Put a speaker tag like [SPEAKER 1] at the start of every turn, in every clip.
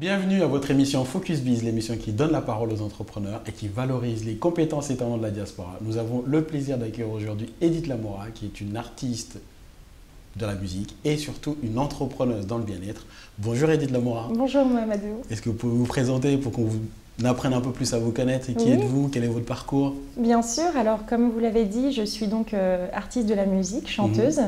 [SPEAKER 1] Bienvenue à votre émission Focus Biz, l'émission qui donne la parole aux entrepreneurs et qui valorise les compétences et talents de la diaspora. Nous avons le plaisir d'accueillir aujourd'hui Edith Lamora, qui est une artiste de la musique et surtout une entrepreneuse dans le bien-être. Bonjour Edith Lamora.
[SPEAKER 2] Bonjour Mamadou.
[SPEAKER 1] Est-ce que vous pouvez vous présenter pour qu'on vous apprenne un peu plus à vous connaître? Qui êtes-vous? Quel est votre parcours?
[SPEAKER 2] Bien sûr, alors comme vous l'avez dit, je suis donc artiste de la musique, chanteuse.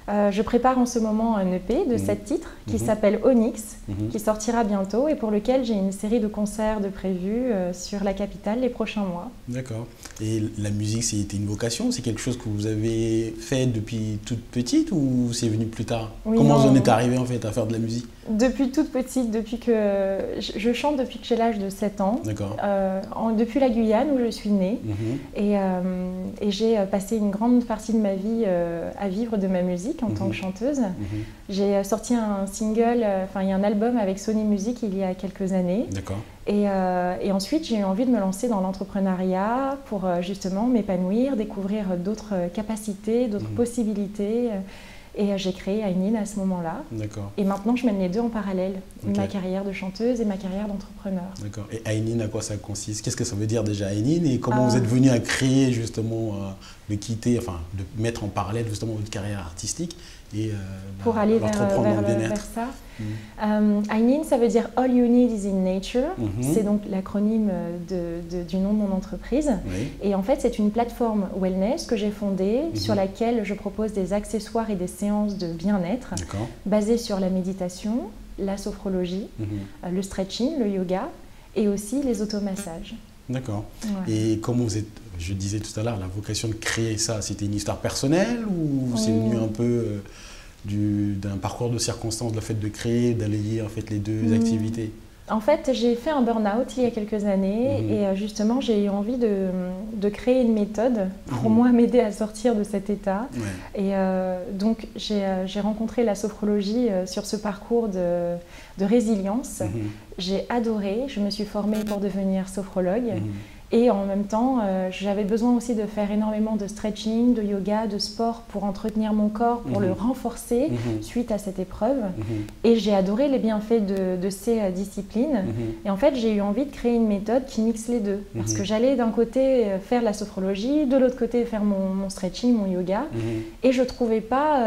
[SPEAKER 2] Je prépare en ce moment un EP de 7 titres qui s'appelle Onyx, qui sortira bientôt et pour lequel j'ai une série de concerts de prévus sur la capitale les prochains mois.
[SPEAKER 1] D'accord. Et la musique, c'était une vocation? C'est quelque chose que vous avez fait depuis toute petite ou c'est venu plus tard? Comment vous en êtes arrivé en fait à faire de la musique?
[SPEAKER 2] Depuis toute petite, depuis que je chante depuis que j'ai l'âge de 7 ans.
[SPEAKER 1] D'accord.
[SPEAKER 2] Depuis la Guyane où je suis née et j'ai passé une grande partie de ma vie à vivre de ma musique en tant que chanteuse. J'ai sorti un single, il y a un album avec Sony Music il y a quelques années.
[SPEAKER 1] D'accord.
[SPEAKER 2] Et ensuite, j'ai eu envie de me lancer dans l'entrepreneuriat pour justement m'épanouir, découvrir d'autres capacités, d'autres possibilités. Et j'ai créé Aynine à ce moment-là.
[SPEAKER 1] D'accord.
[SPEAKER 2] Et maintenant, je mène les deux en parallèle, ma carrière de chanteuse et ma carrière d'entrepreneur.
[SPEAKER 1] D'accord. Et Aynine, à quoi ça consiste? Qu'est-ce que ça veut dire déjà Aynine? Et comment vous êtes venu à créer justement, de mettre en parallèle justement votre carrière artistique et
[SPEAKER 2] pour aller vers ça. Aynine, ça veut dire All You Need Is in Nature. C'est donc l'acronyme du nom de mon entreprise. Et en fait, c'est une plateforme wellness que j'ai fondée sur laquelle je propose des accessoires et des séances de bien-être basées sur la méditation, la sophrologie, le stretching, le yoga et aussi les automassages.
[SPEAKER 1] D'accord. Ouais. Et comment vous êtes, je disais tout à l'heure, la vocation de créer ça, c'était une histoire personnelle ou c'est venu un peu d'un parcours de circonstances, le fait de créer, d'allier en fait les deux activités?
[SPEAKER 2] En fait, j'ai fait un burn-out il y a quelques années et justement, j'ai eu envie de créer une méthode pour moi m'aider à sortir de cet état. Et donc, j'ai rencontré la sophrologie sur ce parcours de résilience. J'ai adoré, je me suis formée pour devenir sophrologue. Et en même temps, j'avais besoin aussi de faire énormément de stretching, de yoga, de sport pour entretenir mon corps, pour le renforcer suite à cette épreuve. Et j'ai adoré les bienfaits de ces disciplines. Et en fait, j'ai eu envie de créer une méthode qui mixe les deux. Parce que j'allais d'un côté faire la sophrologie, de l'autre côté faire mon stretching, mon yoga. Et je ne trouvais pas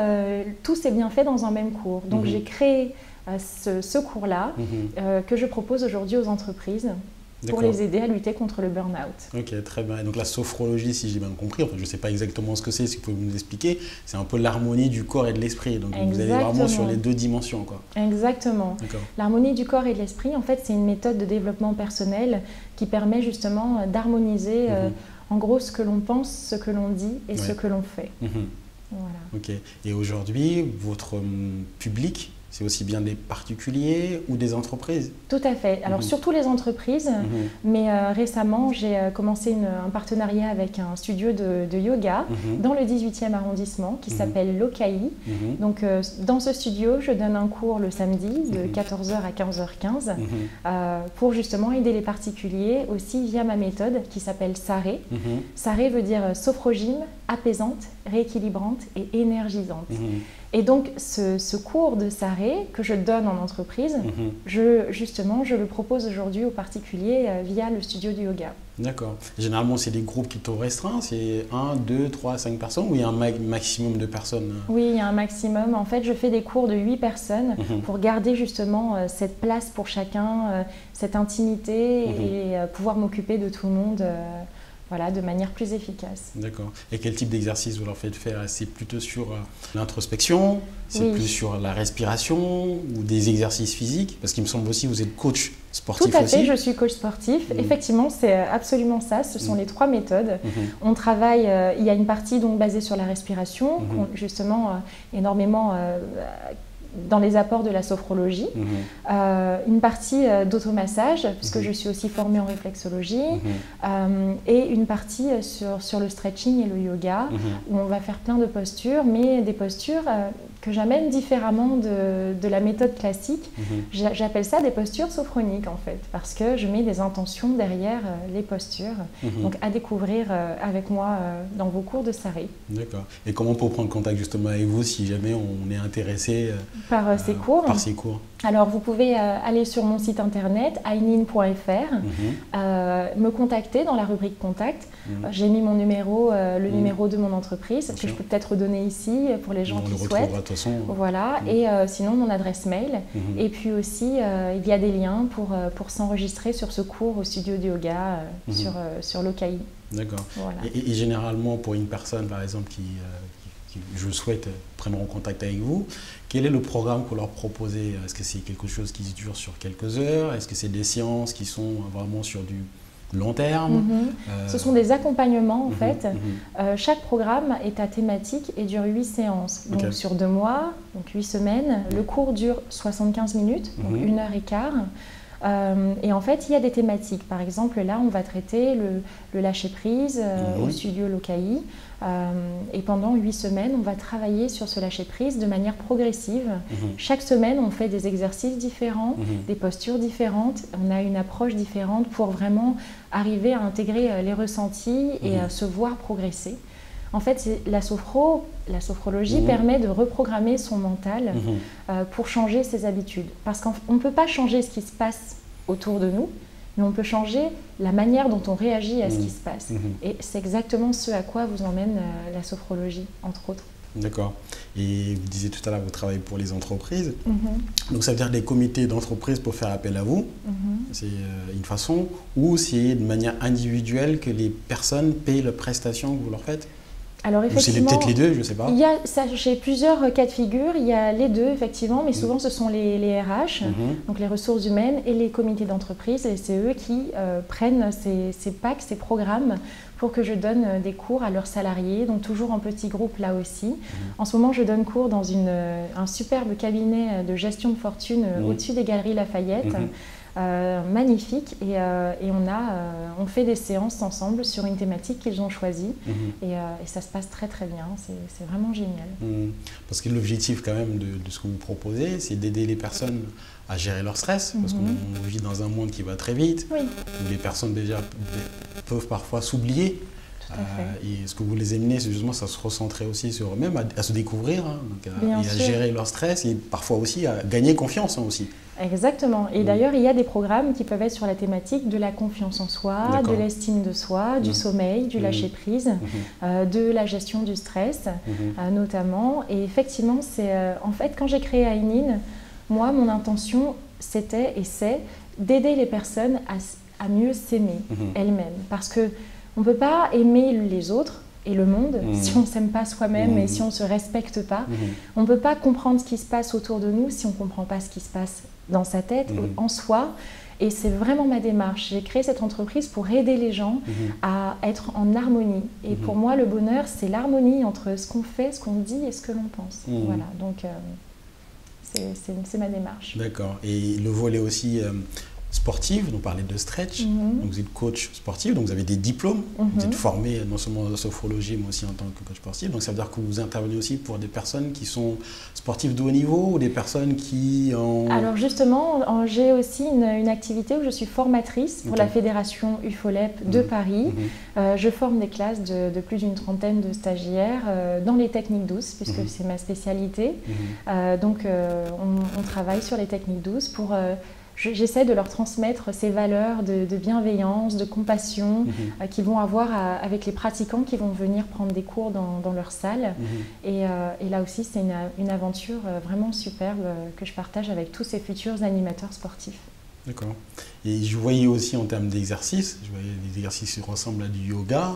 [SPEAKER 2] tous ces bienfaits dans un même cours. Donc j'ai créé ce cours-là que je propose aujourd'hui aux entreprises, pour les aider à lutter contre le burn-out.
[SPEAKER 1] Ok, très bien. Et donc la sophrologie, si j'ai bien compris, enfin, je ne sais pas exactement ce que c'est, si vous pouvez nous expliquer, c'est un peu l'harmonie du corps et de l'esprit. Donc vous allez vraiment sur les deux dimensions, quoi.
[SPEAKER 2] Exactement. L'harmonie du corps et de l'esprit, en fait, c'est une méthode de développement personnel qui permet justement d'harmoniser en gros ce que l'on pense, ce que l'on dit et ce que l'on fait. Voilà.
[SPEAKER 1] Ok. Et aujourd'hui, votre public, c'est aussi bien des particuliers ou des entreprises?
[SPEAKER 2] Tout à fait. Alors surtout les entreprises, mais récemment j'ai commencé un partenariat avec un studio de yoga dans le 18e arrondissement qui s'appelle Lokai. Donc dans ce studio, je donne un cours le samedi de 14h à 15h15 pour justement aider les particuliers aussi via ma méthode qui s'appelle Saré. Saré veut dire sophrogym, apaisante, rééquilibrante et énergisante. Et donc, ce cours de Saré que je donne en entreprise, je le propose aujourd'hui aux particuliers via le studio du yoga.
[SPEAKER 1] D'accord. Généralement, c'est des groupes qui sont restreints? C'est 1, 2, 3, 5 personnes ou il y a un maximum de personnes?
[SPEAKER 2] Oui, il y a un maximum. En fait, je fais des cours de 8 personnes pour garder justement cette place pour chacun, cette intimité et pouvoir m'occuper de tout le monde. Voilà, de manière plus efficace.
[SPEAKER 1] D'accord. Et quel type d'exercice vous leur faites faire? C'est plutôt sur l'introspection, c'est plus sur la respiration ou des exercices physiques? Parce qu'il me semble aussi que vous êtes coach sportif aussi.
[SPEAKER 2] Tout à fait, je suis coach sportif. Effectivement, c'est absolument ça. Ce sont les 3 méthodes. On travaille, il y a une partie donc basée sur la respiration, justement énormément dans les apports de la sophrologie, une partie d'automassage, puisque je suis aussi formée en réflexologie, et une partie sur le stretching et le yoga, où on va faire plein de postures, mais des postures que j'amène différemment de la méthode classique. J'appelle ça des postures sophroniques en fait, parce que je mets des intentions derrière les postures. Donc à découvrir avec moi dans vos cours de Saré.
[SPEAKER 1] D'accord. Et comment on peut prendre contact justement avec vous si jamais on est intéressé
[SPEAKER 2] par ces cours?
[SPEAKER 1] Par ces cours.
[SPEAKER 2] Alors vous pouvez aller sur mon site internet aynin.fr, me contacter dans la rubrique contact. J'ai mis mon numéro, le numéro de mon entreprise, que je peux peut-être donner ici pour les gens qui souhaitent. De toute façon. Voilà, et sinon mon adresse mail. Et puis aussi, il y a des liens pour s'enregistrer sur ce cours au studio de yoga sur l'OCAI.
[SPEAKER 1] D'accord. Voilà. Et généralement, pour une personne, par exemple, qui je souhaite prendre en contact avec vous, quel est le programme que vous leur proposez? Est-ce que c'est quelque chose qui dure sur quelques heures? Est-ce que c'est des séances qui sont vraiment sur du long terme?
[SPEAKER 2] Ce sont des accompagnements en fait. Chaque programme est à thématique et dure 8 séances. Donc sur 2 mois, donc 8 semaines. Le cours dure 75 minutes, donc 1h15. Et en fait, il y a des thématiques. Par exemple, là, on va traiter le lâcher-prise au studio Locaï. Et pendant 8 semaines, on va travailler sur ce lâcher-prise de manière progressive. Chaque semaine, on fait des exercices différents, des postures différentes. On a une approche différente pour vraiment arriver à intégrer les ressentis et à se voir progresser. En fait, la sophrologie permet de reprogrammer son mental pour changer ses habitudes. Parce qu'on ne peut pas changer ce qui se passe autour de nous, mais on peut changer la manière dont on réagit à ce qui se passe. Et c'est exactement ce à quoi vous emmène la sophrologie, entre autres.
[SPEAKER 1] D'accord. Et vous disiez tout à l'heure, vous travaillez pour les entreprises. Donc ça veut dire des comités d'entreprise pour faire appel à vous. C'est une façon. Ou c'est de manière individuelle que les personnes payent la prestation que vous leur faites?
[SPEAKER 2] Alors effectivement,
[SPEAKER 1] c'est peut-être les deux, je ne sais pas.
[SPEAKER 2] J'ai plusieurs cas de figure. Il y a les deux, effectivement, mais souvent ce sont les RH, donc les ressources humaines et les comités d'entreprise. Et c'est eux qui prennent ces packs, ces programmes pour que je donne des cours à leurs salariés, donc toujours en petits groupes là aussi. En ce moment, je donne cours dans un superbe cabinet de gestion de fortune au-dessus des Galeries Lafayette. Magnifique et on fait des séances ensemble sur une thématique qu'ils ont choisie et ça se passe très très bien, c'est vraiment génial.
[SPEAKER 1] Parce que l'objectif quand même de ce que vous proposez, c'est d'aider les personnes à gérer leur stress, parce qu'on vit dans un monde qui va très vite, où les personnes déjà peuvent parfois s'oublier. Et ce que vous les amenez, c'est justement ça se recentrer aussi sur eux-mêmes, à se découvrir, et à gérer leur stress et parfois aussi à gagner confiance aussi.
[SPEAKER 2] Exactement. Et d'ailleurs, il y a des programmes qui peuvent être sur la thématique de la confiance en soi, de l'estime de soi, du sommeil, du lâcher-prise, de la gestion du stress notamment. Et effectivement, c'est en fait, quand j'ai créé Aynin, moi, mon intention, c'était et c'est d'aider les personnes à mieux s'aimer elles-mêmes. Parce que on ne peut pas aimer les autres et le monde si on ne s'aime pas soi-même et si on ne se respecte pas. On ne peut pas comprendre ce qui se passe autour de nous si on ne comprend pas ce qui se passe dans sa tête, en soi. Et c'est vraiment ma démarche. J'ai créé cette entreprise pour aider les gens à être en harmonie. Et pour moi, le bonheur, c'est l'harmonie entre ce qu'on fait, ce qu'on dit et ce que l'on pense. Voilà, donc c'est ma démarche.
[SPEAKER 1] D'accord. Et le volet aussi sportif, donc parler de stretch, donc vous êtes coach sportif, donc vous avez des diplômes, vous êtes formé non seulement en sophrologie mais aussi en tant que coach sportif, donc ça veut dire que vous intervenez aussi pour des personnes qui sont sportives de haut niveau ou des personnes qui ont...
[SPEAKER 2] Alors justement, j'ai aussi une activité où je suis formatrice pour la fédération UFOLEP de Paris. Je forme des classes de plus d'une trentaine de stagiaires dans les techniques douces, puisque c'est ma spécialité. Donc on travaille sur les techniques douces pour... J'essaie de leur transmettre ces valeurs de bienveillance, de compassion qu'ils vont avoir avec les pratiquants qui vont venir prendre des cours dans leur salle. Et là aussi, c'est une aventure vraiment superbe que je partage avec tous ces futurs animateurs sportifs.
[SPEAKER 1] D'accord. Et je voyais aussi en termes d'exercices, je voyais des exercices qui ressemblent à du yoga.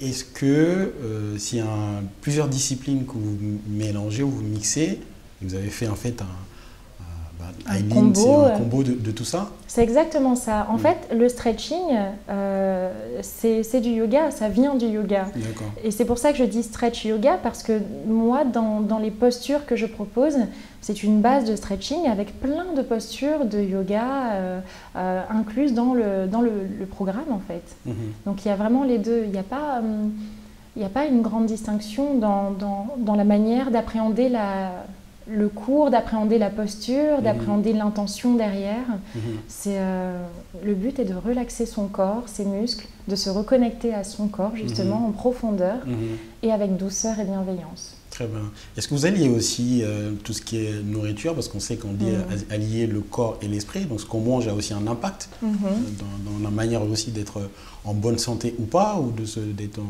[SPEAKER 1] Est-ce que s'il y a plusieurs disciplines que vous mélangez ou vous mixez, vous avez fait en fait un combo de tout ça?
[SPEAKER 2] C'est exactement ça. En fait, le stretching, c'est du yoga, ça vient du yoga. Et c'est pour ça que je dis stretch yoga, parce que moi, dans les postures que je propose, c'est une base de stretching avec plein de postures de yoga incluses dans le programme, en fait. Donc il y a vraiment les deux. Il n'y a pas... il n'y a pas une grande distinction dans la manière d'appréhender le cours, d'appréhender la posture, d'appréhender l'intention derrière. Le but est de relaxer son corps, ses muscles, de se reconnecter à son corps justement en profondeur et avec douceur et bienveillance.
[SPEAKER 1] Très bien. Est-ce que vous alliez aussi tout ce qui est nourriture, parce qu'on sait qu'on dit allier le corps et l'esprit, donc ce qu'on mange a aussi un impact dans la manière aussi d'être en bonne santé ou pas, ou d'être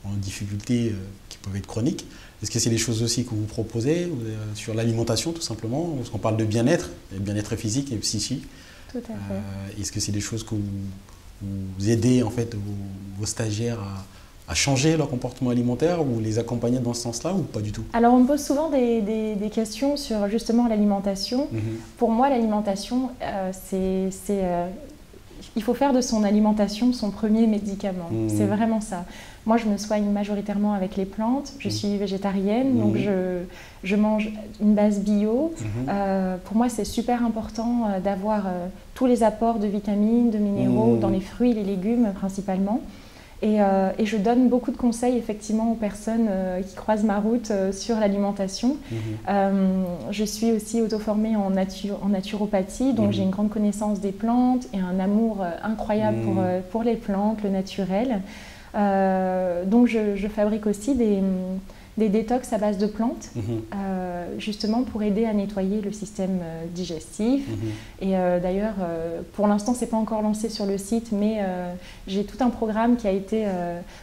[SPEAKER 1] en difficulté qui peuvent être chroniques. Est-ce que c'est des choses aussi que vous proposez sur l'alimentation tout simplement, parce qu'on parle de bien-être physique et psychique.
[SPEAKER 2] Tout à fait.
[SPEAKER 1] Est-ce que c'est des choses que vous aidez en fait vos stagiaires à changer leur comportement alimentaire ou les accompagner dans ce sens-là ou pas du tout?
[SPEAKER 2] Alors on me pose souvent des questions sur justement l'alimentation. Pour moi, l'alimentation, il faut faire de son alimentation son premier médicament. C'est vraiment ça. Moi, je me soigne majoritairement avec les plantes. Je suis végétarienne, donc je mange une base bio. Pour moi, c'est super important d'avoir tous les apports de vitamines, de minéraux dans les fruits et les légumes principalement. Et je donne beaucoup de conseils effectivement aux personnes qui croisent ma route sur l'alimentation. Je suis aussi auto-formée en naturopathie, donc j'ai une grande connaissance des plantes et un amour incroyable pour les plantes, le naturel. Donc je fabrique aussi des détox à base de plantes, justement pour aider à nettoyer le système digestif. Et d'ailleurs, pour l'instant, c'est pas encore lancé sur le site, mais j'ai tout un programme qui a été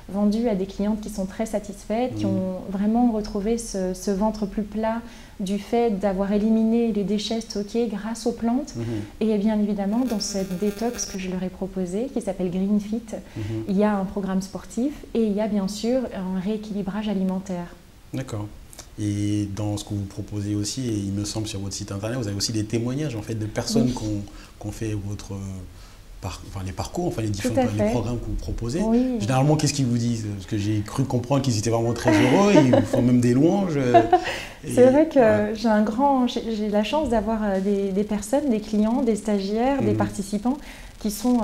[SPEAKER 2] vendu à des clientes qui sont très satisfaites, qui ont vraiment retrouvé ce ventre plus plat du fait d'avoir éliminé les déchets stockés grâce aux plantes. Et bien évidemment, dans cette détox que je leur ai proposée, qui s'appelle Green Fit, il y a un programme sportif et il y a bien sûr un rééquilibrage alimentaire.
[SPEAKER 1] D'accord. Et dans ce que vous proposez aussi, et il me semble sur votre site internet, vous avez aussi des témoignages en fait de personnes qui ont fait les parcours, enfin les différents les programmes que vous proposez. Généralement, qu'est-ce qu'ils vous disent? Parce que j'ai cru comprendre qu'ils étaient vraiment très heureux, ils vous font même des louanges.
[SPEAKER 2] C'est vrai que j'ai la chance d'avoir des personnes, des clients, des stagiaires, des participants qui sont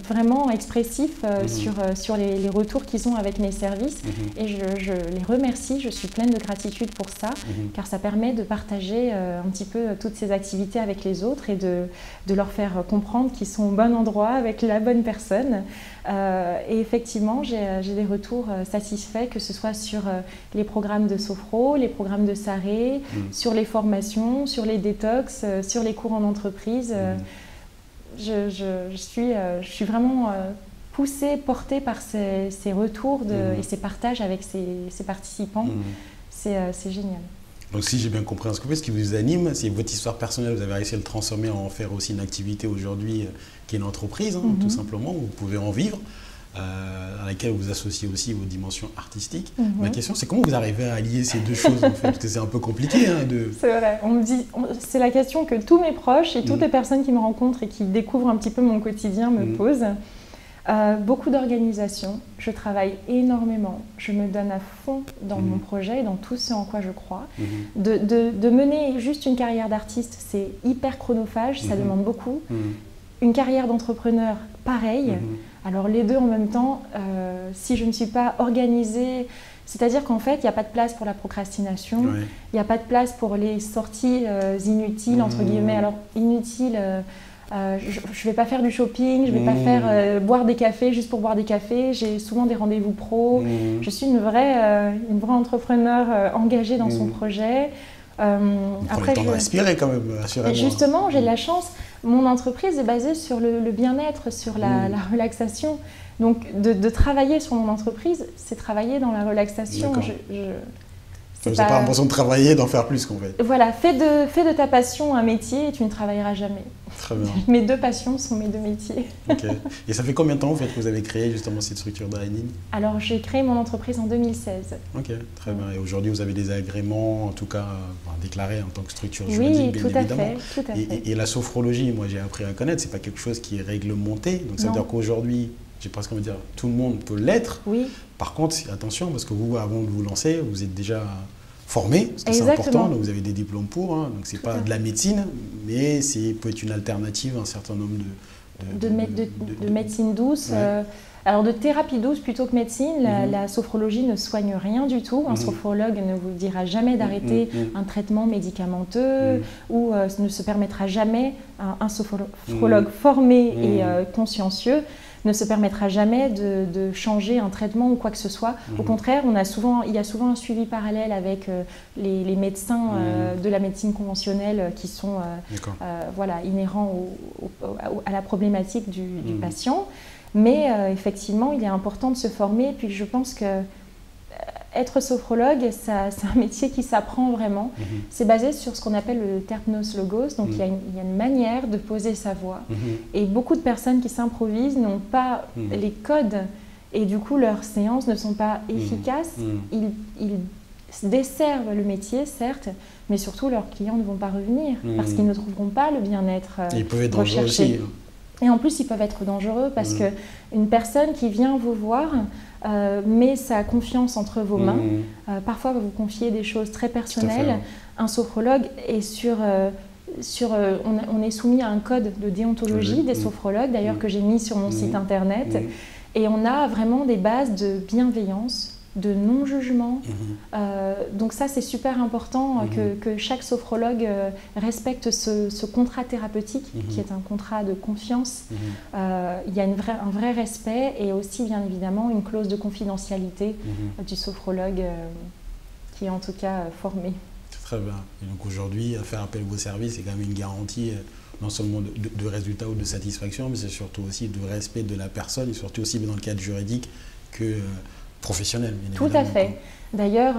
[SPEAKER 2] vraiment expressifs sur les retours qu'ils ont avec mes services. Et je les remercie, je suis pleine de gratitude pour ça, car ça permet de partager un petit peu toutes ces activités avec les autres et de leur faire comprendre qu'ils sont au bon endroit avec la bonne personne. Et effectivement, j'ai des retours satisfaits, que ce soit sur les programmes de Sophro, les programmes de Sarré, sur les formations, sur les détox, sur les cours en entreprise. Je suis vraiment poussée, portée par ces retours et ces partages avec ces participants. C'est génial.
[SPEAKER 1] Donc si j'ai bien compris ce qui vous anime, c'est votre histoire personnelle. Vous avez réussi à le transformer en faire aussi une activité aujourd'hui qui est une entreprise, tout simplement, où vous pouvez en vivre, à laquelle vous associez aussi vos dimensions artistiques. Ma question, c'est comment vous arrivez à allier ces deux choses en fait? Parce que c'est un peu compliqué.
[SPEAKER 2] C'est vrai. C'est la question que tous mes proches et toutes les personnes qui me rencontrent et qui découvrent un petit peu mon quotidien me posent. Beaucoup d'organisation, je travaille énormément, je me donne à fond dans mon projet et dans tout ce en quoi je crois. De mener juste une carrière d'artiste, c'est hyper chronophage, ça demande beaucoup. Une carrière d'entrepreneur, pareil. Alors les deux en même temps, si je ne suis pas organisée, c'est-à-dire qu'en fait, il n'y a pas de place pour la procrastination, il n'y a pas de place pour les sorties inutiles, entre guillemets. Alors inutiles... je ne vais pas faire du shopping, je ne vais pas faire boire des cafés juste pour boire des cafés. J'ai souvent des rendez-vous pro. Je suis une vraie entrepreneur engagée dans son projet.
[SPEAKER 1] Après, le temps de respirer quand même, assurément.
[SPEAKER 2] Justement, j'ai de la chance. Mon entreprise est basée sur le bien-être, sur la relaxation. Donc, de travailler sur mon entreprise, c'est travailler dans la relaxation.
[SPEAKER 1] Vous n'avez pas l'impression de travailler, d'en faire plus qu'en fait.
[SPEAKER 2] Voilà, fais de ta passion un métier et tu ne travailleras jamais.
[SPEAKER 1] Très bien.
[SPEAKER 2] Mes deux passions sont mes deux métiers.
[SPEAKER 1] Ok. Et ça fait combien de temps en fait, que vous avez créé justement cette structure d'Aïnine?
[SPEAKER 2] Alors, j'ai créé mon entreprise en 2016.
[SPEAKER 1] Ok, très bien. Et aujourd'hui, vous avez des agréments, en tout cas déclarés en tant que structure juridique, bien évidemment.
[SPEAKER 2] Tout à fait.
[SPEAKER 1] Et la sophrologie, moi j'ai appris à connaître, c'est pas quelque chose qui est réglementé. Donc ça veut dire qu'aujourd'hui, j'ai presque envie de dire, tout le monde peut l'être.
[SPEAKER 2] Oui.
[SPEAKER 1] Par contre, attention, parce que vous, avant de vous lancer, vous êtes déjà formé, parce que c'est important, donc vous avez des diplômes pour, hein, donc c'est pas de la médecine, mais c'est peut être une alternative à un certain nombre
[SPEAKER 2] de médecine douce. Ouais. Alors de thérapie douce plutôt que médecine, la sophrologie ne soigne rien du tout. Un sophrologue ne vous dira jamais d'arrêter un traitement médicamenteux ou ne se permettra jamais, un sophrologue formé et consciencieux ne se permettra jamais de changer un traitement ou quoi que ce soit. Au contraire, il y a souvent un suivi parallèle avec les médecins de la médecine conventionnelle qui sont voilà, inhérents à la problématique du patient. Mais effectivement, il est important de se former. Et puis je pense que être sophrologue, c'est un métier qui s'apprend vraiment. C'est basé sur ce qu'on appelle le terpnos logos. Donc il y a une manière de poser sa voix. Et beaucoup de personnes qui s'improvisent n'ont pas les codes. Et du coup, leurs séances ne sont pas efficaces. Ils desservent le métier, certes, mais surtout leurs clients ne vont pas revenir parce qu'ils ne trouveront pas le bien-être recherché. Et en plus, ils peuvent être dangereux parce qu'une personne qui vient vous voir met sa confiance entre vos mains. Parfois, va vous confier des choses très personnelles. Un sophrologue est on est soumis à un code de déontologie des sophrologues, d'ailleurs que j'ai mis sur mon site internet. Et on a vraiment des bases de bienveillance, de non-jugement. Donc ça, c'est super important que chaque sophrologue respecte ce contrat thérapeutique qui est un contrat de confiance. Il y a un vrai respect et aussi, bien évidemment, une clause de confidentialité du sophrologue qui est en tout cas formé.
[SPEAKER 1] Très bien. Et donc aujourd'hui, faire appel à vos services, c'est quand même une garantie non seulement de résultats ou de satisfaction, mais c'est surtout aussi de respect de la personne et surtout aussi dans le cadre juridique que professionnel.
[SPEAKER 2] Tout à fait. D'ailleurs,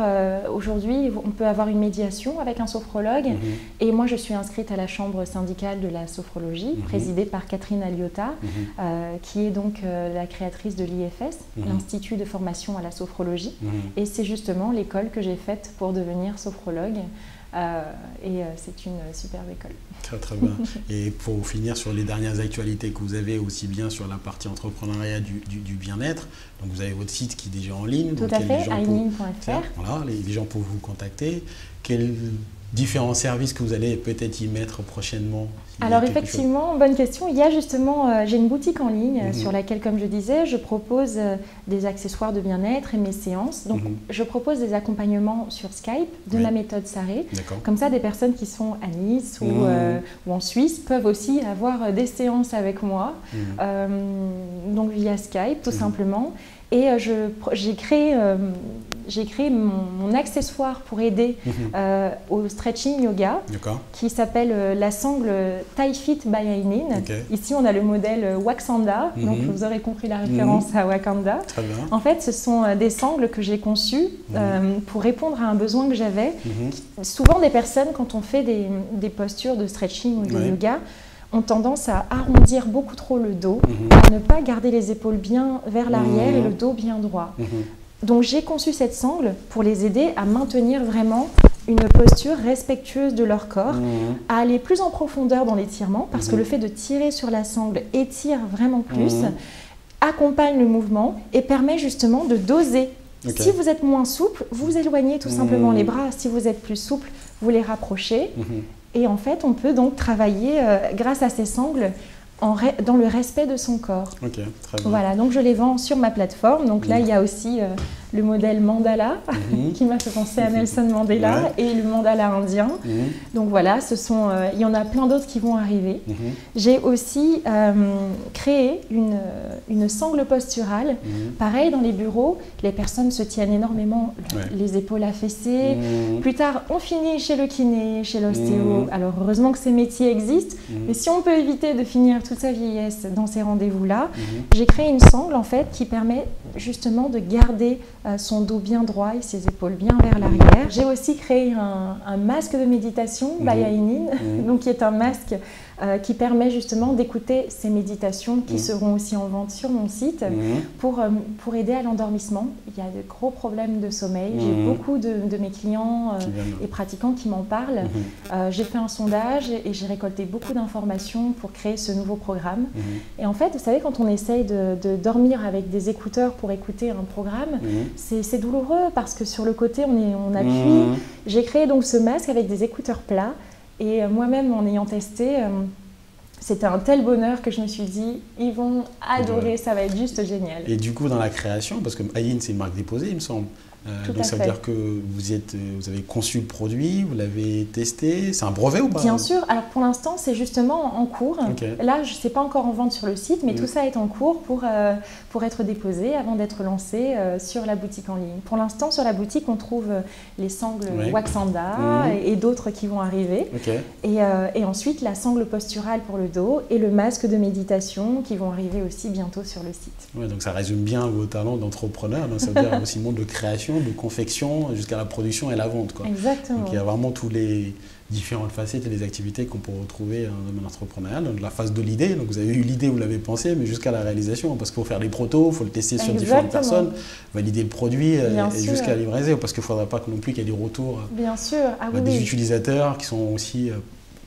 [SPEAKER 2] aujourd'hui, on peut avoir une médiation avec un sophrologue. Et moi, je suis inscrite à la chambre syndicale de la sophrologie, présidée par Catherine Aliotta, qui est donc la créatrice de l'IFS, l'Institut de formation à la sophrologie. Et c'est justement l'école que j'ai faite pour devenir sophrologue. Et c'est une superbe école.
[SPEAKER 1] Très très bien. Et pour finir sur les dernières actualités que vous avez, aussi bien sur la partie entrepreneuriat du bien-être, donc vous avez votre site qui est déjà en ligne.
[SPEAKER 2] Tout à fait, aimin.fr.
[SPEAKER 1] Voilà, les gens peuvent vous contacter. Quels différents services que vous allez peut-être y mettre prochainement?
[SPEAKER 2] Alors effectivement, bonne question. Il y a justement, j'ai une boutique en ligne sur laquelle, comme je disais, je propose des accessoires de bien-être et mes séances. Donc je propose des accompagnements sur Skype de ma méthode Saré. Comme ça, des personnes qui sont à Nice ou en Suisse peuvent aussi avoir des séances avec moi. Donc via Skype, tout simplement. Et j'ai créé mon accessoire pour aider au stretching yoga qui s'appelle la sangle Thai Fit by Ainin. Ici, on a le modèle Wakanda, donc vous aurez compris la référence à Wakanda. En fait, ce sont des sangles que j'ai conçues pour répondre à un besoin que j'avais. Souvent, des personnes, quand on fait des postures de stretching ou de yoga, ont tendance à arrondir beaucoup trop le dos, à ne pas garder les épaules bien vers l'arrière et le dos bien droit. Donc j'ai conçu cette sangle pour les aider à maintenir vraiment une posture respectueuse de leur corps, à aller plus en profondeur dans l'étirement, parce que le fait de tirer sur la sangle étire vraiment plus, accompagne le mouvement et permet justement de doser. Si vous êtes moins souple, vous éloignez tout simplement les bras. Si vous êtes plus souple, vous les rapprochez. Et en fait, on peut donc travailler grâce à ces sangles dans le respect de son corps.
[SPEAKER 1] Très bien.
[SPEAKER 2] Voilà, donc je les vends sur ma plateforme. Donc là, il y a aussi le modèle mandala qui m'a fait penser à Nelson Mandela et le mandala indien. Donc voilà, il y en a plein d'autres qui vont arriver. J'ai aussi créé une sangle posturale. Pareil, dans les bureaux, les personnes se tiennent énormément les épaules affaissées. Plus tard, on finit chez le kiné, chez l'ostéo. Alors heureusement que ces métiers existent, mais si on peut éviter de finir toute sa vieillesse dans ces rendez-vous-là, j'ai créé une sangle en fait qui permet justement de garder son dos bien droit et ses épaules bien vers l'arrière. J'ai aussi créé un masque de méditation by Ainin, donc qui est un masque qui permet justement d'écouter ces méditations qui seront aussi en vente sur mon site pour aider à l'endormissement. Il y a de gros problèmes de sommeil. J'ai beaucoup de mes clients et pratiquants qui m'en parlent. J'ai fait un sondage et j'ai récolté beaucoup d'informations pour créer ce nouveau programme. Et en fait, vous savez, quand on essaye de dormir avec des écouteurs pour écouter un programme, c'est douloureux parce que sur le côté, on appuie. J'ai créé donc ce masque avec des écouteurs plats et moi-même, en ayant testé, c'était un tel bonheur que je me suis dit, ils vont adorer, ça va être juste génial.
[SPEAKER 1] Et du coup, dans la création, parce que Ayin, c'est une marque déposée, il me semble. Donc ça veut dire que vous avez conçu le produit, vous l'avez testé, c'est un brevet ou pas?
[SPEAKER 2] Bien sûr, alors pour l'instant c'est justement en cours. Là je ne sais pas encore en vente sur le site, mais tout ça est en cours pour être déposé avant d'être lancé sur la boutique en ligne. Pour l'instant sur la boutique on trouve les sangles Waxanda et d'autres qui vont arriver. Et ensuite la sangle posturale pour le dos et le masque de méditation qui vont arriver aussi bientôt sur le site.
[SPEAKER 1] Ouais, donc ça résume bien vos talents d'entrepreneur, donc ça veut dire aussi le monde de création, de confection jusqu'à la production et la vente, quoi.
[SPEAKER 2] Exactement.
[SPEAKER 1] Donc il y a vraiment tous les différentes facettes et les activités qu'on peut retrouver dans le domaine entrepreneurial. Donc la phase de l'idée, donc vous avez eu l'idée, vous l'avez pensé, mais jusqu'à la réalisation, parce qu'il faut faire des protos, il faut le tester sur différentes personnes, valider le produit et jusqu'à la livraison, parce qu'il ne faudra pas non plus qu'il y ait des retours des utilisateurs qui sont aussi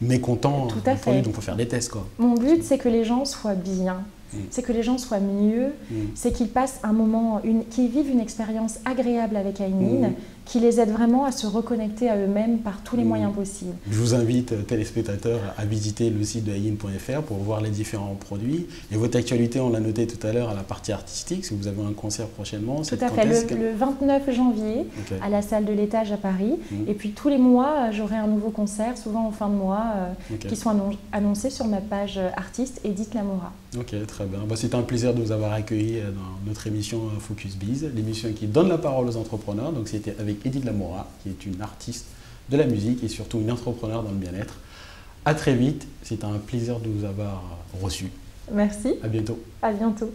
[SPEAKER 1] mécontents du produit, donc il faut faire des tests, quoi.
[SPEAKER 2] Mon but, c'est que les gens soient bien. C'est que les gens soient mieux, c'est qu'ils passent un moment, qu'ils vivent une expérience agréable avec Ayin, qui les aide vraiment à se reconnecter à eux-mêmes par tous les moyens possibles.
[SPEAKER 1] Je vous invite, téléspectateurs, à visiter le site de ayin.fr pour voir les différents produits. Et votre actualité, on l'a noté tout à l'heure à la partie artistique, si vous avez un concert prochainement.
[SPEAKER 2] Tout à fait, le 29 janvier à la salle de l'Étage à Paris. Et puis tous les mois, j'aurai un nouveau concert, souvent en fin de mois, qui sont annoncés sur ma page artiste Edith Lamora.
[SPEAKER 1] Ok, très bien. C'était un plaisir de vous avoir accueilli dans notre émission Focus Biz, l'émission qui donne la parole aux entrepreneurs. Donc c'était avec Edith Lamora, qui est une artiste de la musique et surtout une entrepreneur dans le bien-être. À très vite, c'est un plaisir de vous avoir reçu.
[SPEAKER 2] Merci.
[SPEAKER 1] À bientôt.
[SPEAKER 2] À bientôt.